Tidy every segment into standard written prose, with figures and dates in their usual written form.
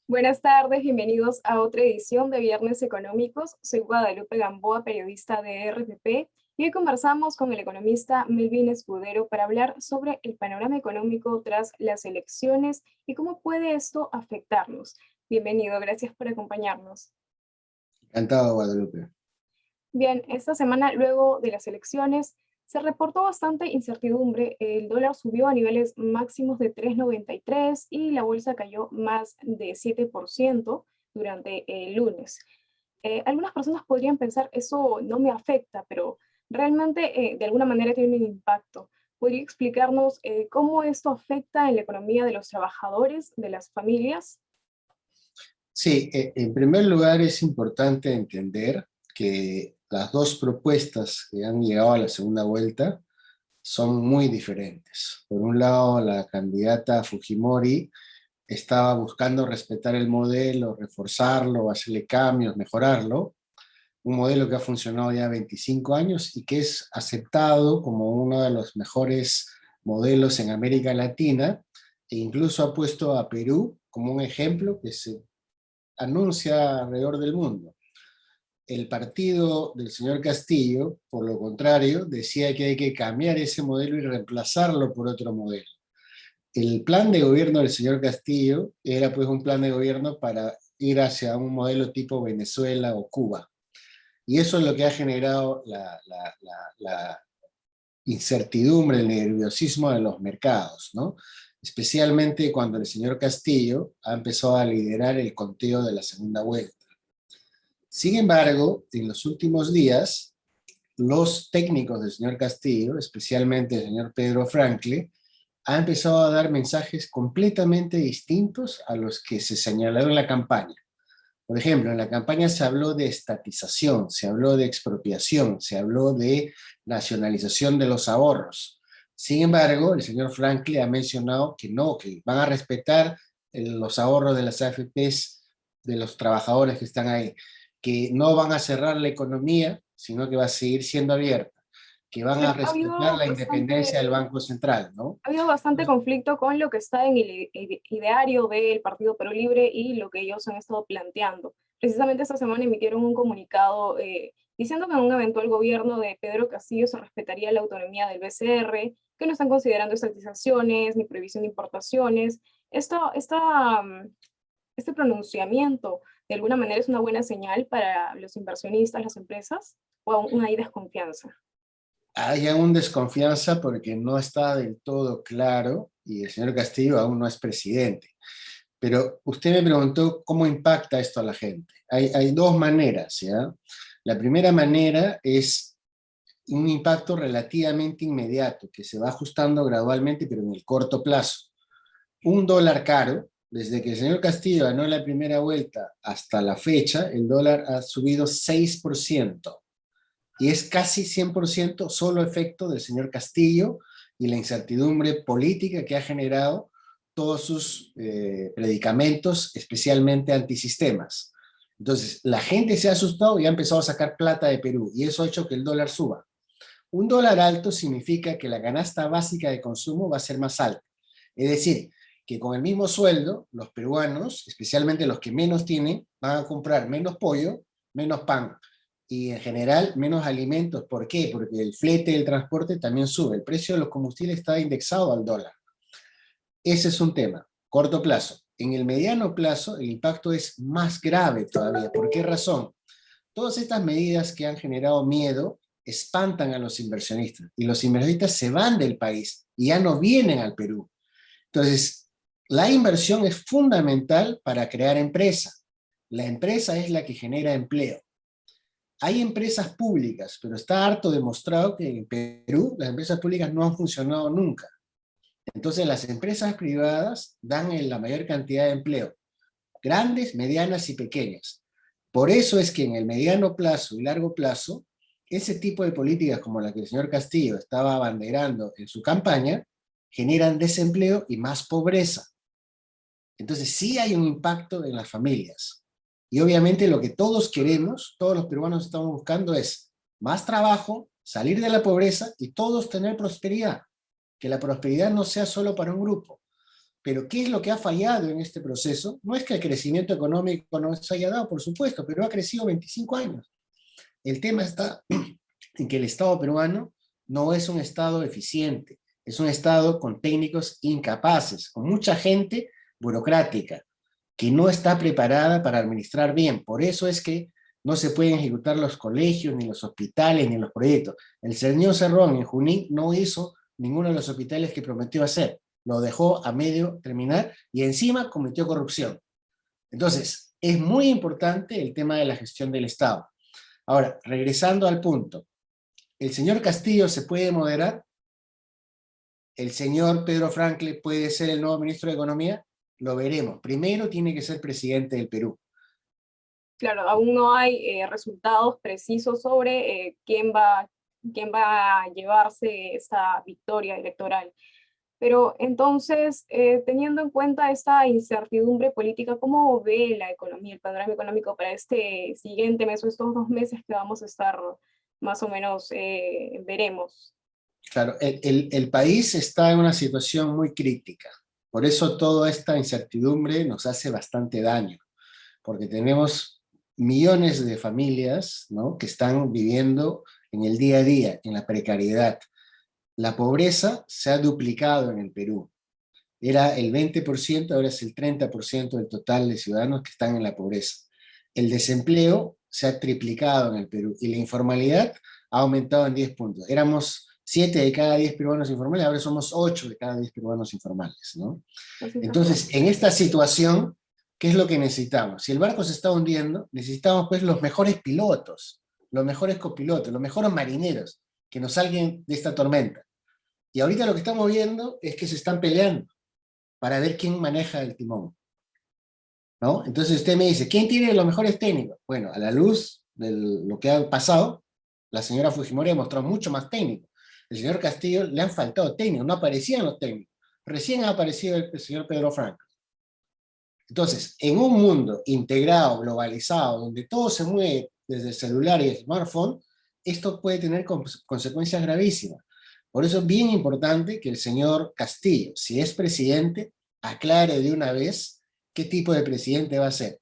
Buenas tardes, bienvenidos a otra edición de Viernes Económicos. Soy Guadalupe Gamboa, periodista de RPP, y hoy conversamos con el economista Melvin Escudero para hablar sobre el panorama económico tras las elecciones y cómo puede esto afectarnos. Bienvenido, gracias por acompañarnos. Encantado, Guadalupe. Bien, esta semana, luego de las elecciones, se reportó bastante incertidumbre. El dólar subió a niveles máximos de 3,93 y la bolsa cayó más de 7% durante el lunes. Algunas personas podrían pensar, eso no me afecta, pero realmente de alguna manera tiene un impacto. ¿Podría explicarnos cómo esto afecta en la economía de los trabajadores, de las familias? Sí, en primer lugar es importante entender que las dos propuestas que han llegado a la segunda vuelta son muy diferentes. Por un lado, la candidata Fujimori estaba buscando respetar el modelo, reforzarlo, hacerle cambios, mejorarlo, un modelo que ha funcionado ya 25 años y que es aceptado como uno de los mejores modelos en América Latina, e incluso ha puesto a Perú como un ejemplo que se anuncia alrededor del mundo. El partido del señor Castillo, por lo contrario, decía que hay que cambiar ese modelo y reemplazarlo por otro modelo. El plan de gobierno del señor Castillo era pues un plan de gobierno para ir hacia un modelo tipo Venezuela o Cuba. Y eso es lo que ha generado la incertidumbre, el nerviosismo de los mercados, ¿no? Especialmente cuando el señor Castillo ha empezado a liderar el conteo de la segunda vuelta. Sin embargo, en los últimos días, los técnicos del señor Castillo, especialmente el señor Pedro Francle, han empezado a dar mensajes completamente distintos a los que se señalaron en la campaña. Por ejemplo, en la campaña se habló de estatización, se habló de expropiación, se habló de nacionalización de los ahorros. Sin embargo, el señor Franklin ha mencionado que no, que van a respetar los ahorros de las AFPs de los trabajadores que están ahí, que no van a cerrar la economía, sino que va a seguir siendo abierta, que van a Pero ha respetar habido la bastante independencia del Banco Central, ¿no? Ha habido bastante conflicto con lo que está en el ideario del Partido Perú Libre y lo que ellos han estado planteando. Precisamente esta semana emitieron un comunicado diciendo que en un eventual gobierno de Pedro Castillo se respetaría la autonomía del BCR, que no están considerando estatizaciones ni prohibición de importaciones. Este pronunciamiento de alguna manera es una buena señal para los inversionistas, las empresas, o aún hay desconfianza. Hay aún desconfianza porque no está del todo claro y el señor Castillo aún no es presidente. Pero usted me preguntó cómo impacta esto a la gente. Hay dos maneras, ¿ya? La primera manera es un impacto relativamente inmediato, que se va ajustando gradualmente, pero en el corto plazo. Un dólar caro, desde que el señor Castillo ganó la primera vuelta hasta la fecha, el dólar ha subido 6%. Y es casi 100% solo efecto del señor Castillo y la incertidumbre política que ha generado todos sus predicamentos, especialmente antisistemas. Entonces, la gente se ha asustado y ha empezado a sacar plata de Perú, y eso ha hecho que el dólar suba. Un dólar alto significa que la canasta básica de consumo va a ser más alta. Es decir, que con el mismo sueldo, los peruanos, especialmente los que menos tienen, van a comprar menos pollo, menos pan, y en general menos alimentos. ¿Por qué? Porque el flete del transporte también sube. El precio de los combustibles está indexado al dólar. Ese es un tema, corto plazo. En el mediano plazo, el impacto es más grave todavía. ¿Por qué razón? Todas estas medidas que han generado miedo espantan a los inversionistas, y los inversionistas se van del país y ya no vienen al Perú. Entonces, la inversión es fundamental para crear empresa. La empresa es la que genera empleo. Hay empresas públicas, pero está harto demostrado que en Perú las empresas públicas no han funcionado nunca. Entonces las empresas privadas dan la mayor cantidad de empleo, grandes, medianas y pequeñas. Por eso es que en el mediano plazo y largo plazo, ese tipo de políticas como la que el señor Castillo estaba abanderando en su campaña, generan desempleo y más pobreza. Entonces sí hay un impacto en las familias. Y obviamente lo que todos queremos, todos los peruanos estamos buscando es más trabajo, salir de la pobreza y todos tener prosperidad. Que la prosperidad no sea solo para un grupo. Pero ¿qué es lo que ha fallado en este proceso? No es que el crecimiento económico no se haya dado, por supuesto, pero ha crecido 25 años. El tema está en que el Estado peruano no es un Estado eficiente, es un Estado con técnicos incapaces, con mucha gente burocrática, que no está preparada para administrar bien. Por eso es que no se pueden ejecutar los colegios, ni los hospitales, ni los proyectos. El señor Cerrón en Junín no hizo ninguno de los hospitales que prometió hacer. Lo dejó a medio terminar y encima cometió corrupción. Entonces, es muy importante el tema de la gestión del Estado. Ahora, regresando al punto, ¿el señor Castillo se puede moderar? ¿El señor Pedro Franklin puede ser el nuevo ministro de Economía? Lo veremos. Primero tiene que ser presidente del Perú. Claro, aún no hay resultados precisos sobre quién va a llevarse esta victoria electoral. Pero entonces, teniendo en cuenta esta incertidumbre política, ¿cómo ve la economía, el panorama económico para este siguiente mes o estos 2 meses que vamos a estar más o menos, veremos? Claro, el país está en una situación muy crítica. Por eso toda esta incertidumbre nos hace bastante daño, porque tenemos millones de familias, ¿no?, que están viviendo en el día a día, en la precariedad. La pobreza se ha duplicado en el Perú. Era el 20%, ahora es el 30% del total de ciudadanos que están en la pobreza. El desempleo se ha triplicado en el Perú y la informalidad ha aumentado en 10 puntos. Éramos 7 de cada 10 peruanos informales, ahora somos 8 de cada 10 peruanos informales, ¿no? Así es. Entonces, en esta situación, ¿qué es lo que necesitamos? Si el barco se está hundiendo, necesitamos pues los mejores pilotos, los mejores copilotos, los mejores marineros que nos salgan de esta tormenta. Y ahorita lo que estamos viendo es que se están peleando para ver quién maneja el timón, ¿no? Entonces usted me dice, ¿quién tiene los mejores técnicos? Bueno, a la luz de lo que ha pasado, la señora Fujimori ha mostrado mucho más técnicos. El señor Castillo le han faltado técnicos, no aparecían los técnicos. Recién ha aparecido el señor Pedro Franco. Entonces, en un mundo integrado, globalizado, donde todo se mueve desde el celular y el smartphone, esto puede tener consecuencias gravísimas. Por eso es bien importante que el señor Castillo, si es presidente, aclare de una vez qué tipo de presidente va a ser.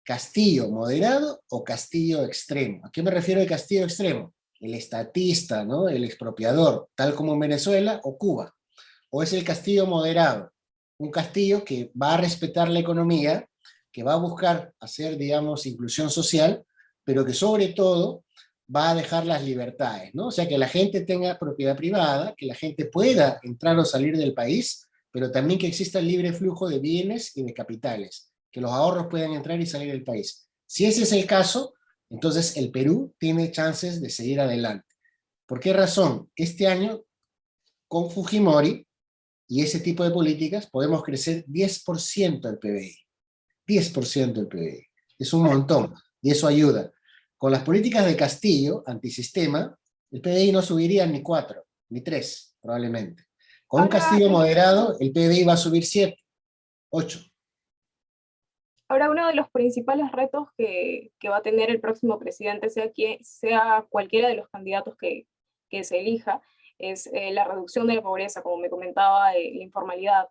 ¿Castillo moderado o Castillo extremo? ¿A qué me refiero de Castillo extremo? El estatista, ¿no?, el expropiador, tal como en Venezuela o Cuba. ¿O es el Castillo moderado? Un Castillo que va a respetar la economía, que va a buscar hacer, digamos, inclusión social, pero que sobre todo va a dejar las libertades, ¿no? O sea, que la gente tenga propiedad privada, que la gente pueda entrar o salir del país, pero también que exista el libre flujo de bienes y de capitales, que los ahorros puedan entrar y salir del país. Si ese es el caso, entonces el Perú tiene chances de seguir adelante. ¿Por qué razón? Este año, con Fujimori y ese tipo de políticas, podemos crecer 10% del PBI. 10% del PBI. Es un montón, y eso ayuda. Con las políticas de Castillo, antisistema, el PBI no subiría ni 4, ni 3, probablemente. Con un Ahora, Castillo moderado, el PBI va a subir 7, 8. Ahora, uno de los principales retos que va a tener el próximo presidente, sea cualquiera de los candidatos que se elija, es la reducción de la pobreza, como me comentaba, la informalidad.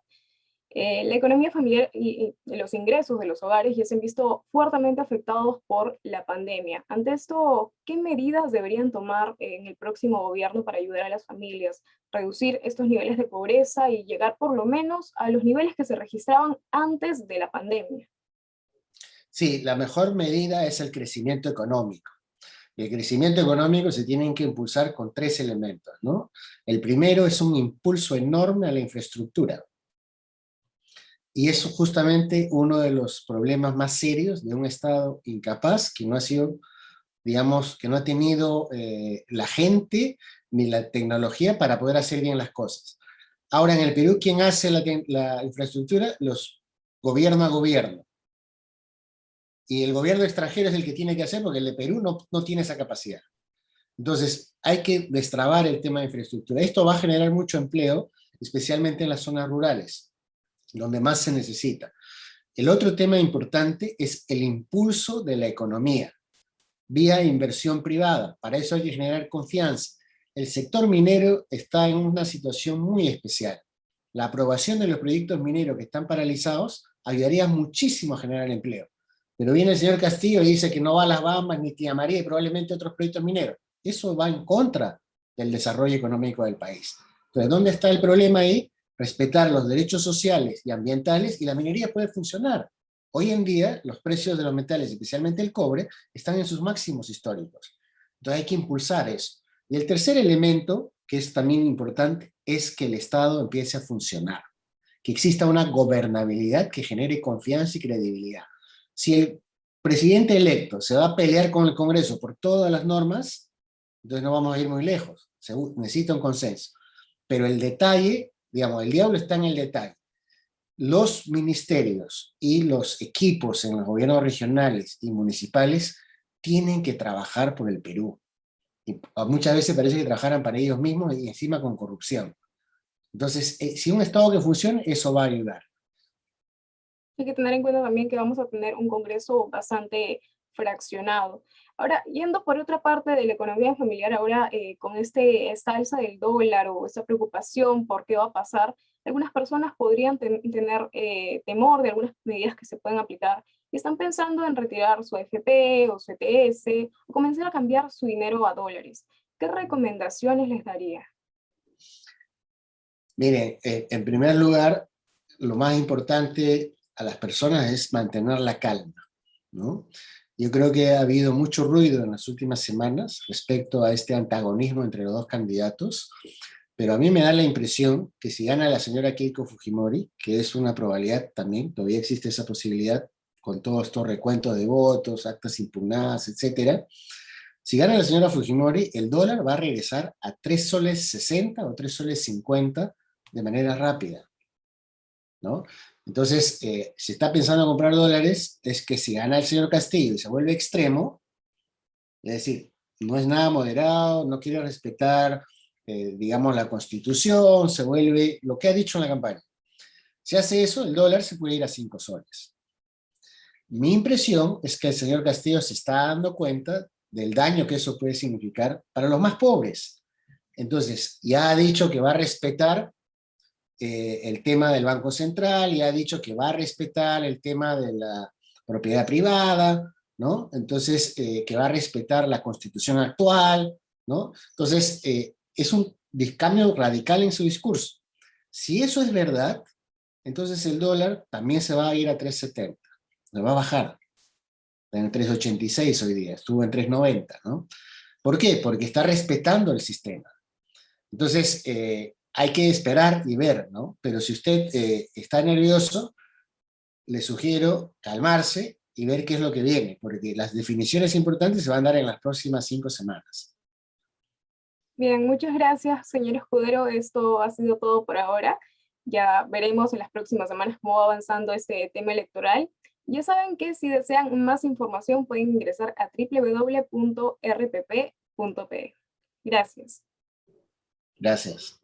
La economía familiar y los ingresos de los hogares ya se han visto fuertemente afectados por la pandemia. Ante esto, ¿qué medidas deberían tomar en el próximo gobierno para ayudar a las familias, reducir estos niveles de pobreza y llegar por lo menos a los niveles que se registraban antes de la pandemia? Sí, la mejor medida es el crecimiento económico. El crecimiento económico se tiene que impulsar con 3 elementos, ¿no? El primero es un impulso enorme a la infraestructura. Y es justamente uno de los problemas más serios de un Estado incapaz, que no ha sido, digamos, que no ha tenido la gente ni la tecnología para poder hacer bien las cosas. Ahora, en el Perú, ¿quién hace la infraestructura? Los gobierno a gobierno. Y el gobierno extranjero es el que tiene que hacer, porque el de Perú no tiene esa capacidad. Entonces, hay que destrabar el tema de infraestructura. Esto va a generar mucho empleo, especialmente en las zonas rurales, donde más se necesita. El otro tema importante es el impulso de la economía, vía inversión privada. Para eso hay que generar confianza. El sector minero está en una situación muy especial. la aprobación de los proyectos mineros que están paralizados ayudaría muchísimo a generar empleo. Pero viene el señor Castillo y dice que no va a Las Bambas ni Tía María y probablemente otros proyectos mineros. Eso va en contra del desarrollo económico del país. Entonces, ¿dónde está el problema ahí? Respetar los derechos sociales y ambientales, y la minería puede funcionar. Hoy en día, los precios de los metales, especialmente el cobre, están en sus máximos históricos. Entonces hay que impulsar eso. Y el tercer elemento, que es también importante, es que el Estado empiece a funcionar, que exista una gobernabilidad que genere confianza y credibilidad. Si el presidente electo se va a pelear con el Congreso por todas las normas, entonces no vamos a ir muy lejos. Se necesita un consenso. Pero el detalle, digamos, el diablo está en el detalle. Los ministerios y los equipos en los gobiernos regionales y municipales tienen que trabajar por el Perú. Y muchas veces parece que trabajaran para ellos mismos y encima con corrupción. Entonces, si un Estado que funcione, eso va a ayudar. Hay que tener en cuenta también que vamos a tener un Congreso bastante fraccionado. Ahora, yendo por otra parte de la economía familiar, ahora con esta alza del dólar o esta preocupación por qué va a pasar, algunas personas podrían tener temor de algunas medidas que se pueden aplicar y están pensando en retirar su AFP o su ETS o comenzar a cambiar su dinero a dólares. ¿Qué recomendaciones les daría? Miren, en primer lugar, lo más importante a las personas es mantener la calma, ¿no? Yo creo que ha habido mucho ruido en las últimas semanas respecto a este antagonismo entre los dos candidatos, pero a mí me da la impresión que si gana la señora Keiko Fujimori, que es una probabilidad también, todavía existe esa posibilidad, con todos estos recuentos de votos, actas impugnadas, etcétera, si gana la señora Fujimori, el dólar va a regresar a 3 soles 60 o 3 soles 50 de manera rápida, ¿no? Entonces, si está pensando en comprar dólares, es que si gana el señor Castillo y se vuelve extremo, es decir, no es nada moderado, no quiere respetar, digamos, la Constitución, se vuelve lo que ha dicho en la campaña. Si hace eso, el dólar se puede ir a 5 soles. Mi impresión es que el señor Castillo se está dando cuenta del daño que eso puede significar para los más pobres. Entonces, ya ha dicho que va a respetar el tema del Banco Central, y ha dicho que va a respetar el tema de la propiedad privada, ¿no? Entonces, que va a respetar la Constitución actual, ¿no? Entonces, es un cambio radical en su discurso. Si eso es verdad, entonces el dólar también se va a ir a 3.70, se va a bajar. Está en 3.86 hoy día, estuvo en 3.90, ¿no? ¿Por qué? Porque está respetando el sistema. Entonces, hay que esperar y ver, ¿no? Pero si usted está nervioso, le sugiero calmarse y ver qué es lo que viene, porque las definiciones importantes se van a dar en las próximas 5 semanas. Bien, muchas gracias, señor Escudero. Esto ha sido todo por ahora. Ya veremos en las próximas semanas cómo va avanzando este tema electoral. Ya saben que si desean más información pueden ingresar a www.rpp.pe. Gracias. Gracias.